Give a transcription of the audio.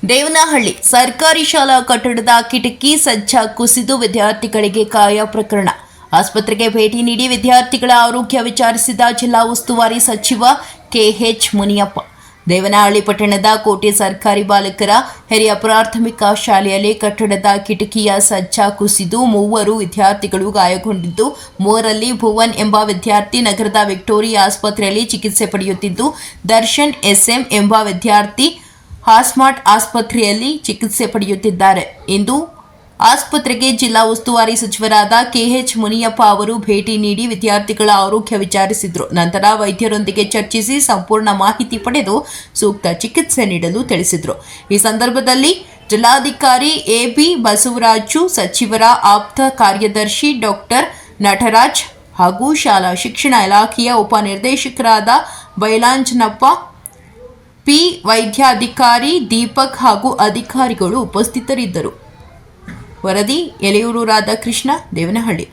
ದೇವನಹಳ್ಳಿ ಸರ್ಕಾರಿ ಶಾಲಾ ಕಟ್ಟಡದ ಕಿಟಕಿ ಸಜ್ಜ ಕುಸಿದು ವಿದ್ಯಾರ್ಥಿಗಳಿಗೆ ಗಾಯ ಪ್ರಕರಣ. ಆಸ್ಪತ್ರೆಗೆ ಭೇಟಿ ನೀಡಿ ವಿದ್ಯಾರ್ಥಿಗಳ ಆರೋಗ್ಯ ವಿಚಾರಿಸಿದ ಜಿಲ್ಲಾ ಉಸ್ತುವಾರಿ ಸಚಿವ ಕೆಎಚ್ ಮುನಿಯಪ್ಪ. ದೇವನಹಳ್ಳಿ ಪಟ್ಟಣದ ಕೋಟೆ ಸರ್ಕಾರಿ ಬಾಲಕರ ಹಿರಿಯ ಪ್ರಾಥಮಿಕ ಶಾಲೆಯಲ್ಲಿ ಕಟ್ಟಡದ ಕಿಟಕಿಯ ಸಜ್ಜ ಕುಸಿದು 3 ವಿದ್ಯಾರ್ಥಿಗಳು ಗಾಯಗೊಂಡಿದ್ದು, 3ರಲ್ಲಿ ಭುವನ್ ಎಂಬ ವಿದ್ಯಾರ್ಥಿ ನಗರದ ವಿಕ್ಟೋರಿಯಾ ಆಸ್ಪತ್ರೆಯಲ್ಲಿ ಚಿಕಿತ್ಸೆ ಪಡೆಯುತ್ತಿದ್ದು, ದರ್ಶನ್ ಎಸ್ಎಂ ಎಂಬ ವಿದ್ಯಾರ್ಥಿ ಹಾಸ್ಮಾರ್ಟ್ ಆಸ್ಪತ್ರೆಯಲ್ಲಿ ಚಿಕಿತ್ಸೆ ಪಡೆಯುತ್ತಿದ್ದಾರೆ. ಇಂದು ಆಸ್ಪತ್ರೆಗೆ ಜಿಲ್ಲಾ ಉಸ್ತುವಾರಿ ಸಚಿವರಾದ ಕೆಎಚ್ ಮುನಿಯಪ್ಪ ಅವರು ಭೇಟಿ ನೀಡಿ ವಿದ್ಯಾರ್ಥಿಗಳ ಆರೋಗ್ಯ ವಿಚಾರಿಸಿದರು. ನಂತರ ವೈದ್ಯರೊಂದಿಗೆ ಚರ್ಚಿಸಿ ಸಂಪೂರ್ಣ ಮಾಹಿತಿ ಪಡೆದು ಸೂಕ್ತ ಚಿಕಿತ್ಸೆ ನೀಡಲು ತಿಳಿಸಿದರು. ಈ ಸಂದರ್ಭದಲ್ಲಿ ಜಿಲ್ಲಾಧಿಕಾರಿ ಎಬಿ ಬಸವರಾಜು, ಸಚಿವರ ಆಪ್ತ ಕಾರ್ಯದರ್ಶಿ ಡಾಕ್ಟರ್ ನಟರಾಜ್ ಹಾಗೂ ಶಾಲಾ ಶಿಕ್ಷಣ ಇಲಾಖೆಯ ಉಪನಿರ್ದೇಶಕರಾದ ಬೈಲಾಂಜನಪ್ಪ, ಪಿ ವೈದ್ಯಾಧಿಕಾರಿ ದೀಪಕ್ ಹಾಗೂ ಅಧಿಕಾರಿಗಳು ಉಪಸ್ಥಿತರಿದ್ದರು. ವರದಿ ಎಲೆಯೂರು ರಾಧಾಕೃಷ್ಣ, ದೇವನಹಳ್ಳಿ.